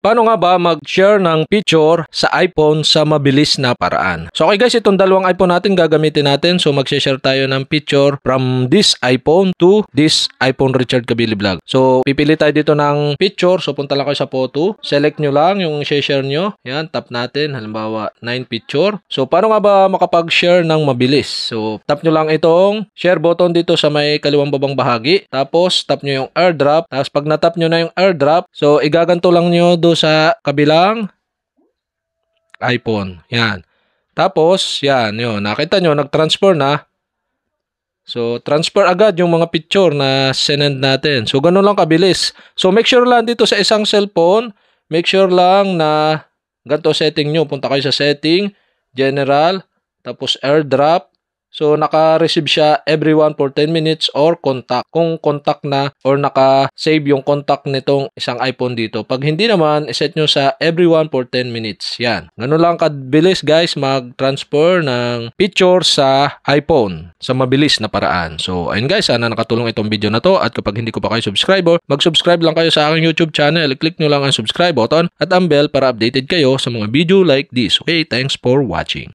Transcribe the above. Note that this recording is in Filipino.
paano nga ba mag-share ng picture sa iPhone sa mabilis na paraan? So okay guys, itong dalawang iPhone natin gagamitin natin. So mag-share tayo ng picture from this iPhone to this iPhone Richard Kabili Vlog. So pipili tayo dito ng picture. So punta lang kayo sa photo. Select nyo lang yung share nyo. Yan, tap natin. Halimbawa 9 picture. So paano nga ba makapag-share ng mabilis? So tap nyo lang itong share button dito sa may kaliwang babang bahagi. Tapos tap nyo yung airdrop. Tapos pag natap nyo na yung airdrop, so igaganto lang nyo do sa kabilang iPhone. Yan. Tapos, yan. Yun. Nakita nyo, nag-transfer na. So, transfer agad yung mga picture na sinend natin. So, ganun lang kabilis. So, make sure lang dito sa isang cellphone, make sure lang na ganito setting nyo. Punta kayo sa setting, general, tapos airdrop. So, naka-receive siya everyone for 10 minutes or contact. Kung contact na or naka-save yung contact nitong isang iPhone dito. Pag hindi naman, iset nyo sa everyone for 10 minutes. Yan. Ganun lang kabilis guys mag-transfer ng picture sa iPhone sa mabilis na paraan. So, ayun guys, sana nakatulong itong video na to. At kapag hindi ko pa kayo subscriber, mag-subscribe lang kayo sa aking YouTube channel. I-click nyo lang ang subscribe button at ang bell para updated kayo sa mga video like this. Okay, thanks for watching.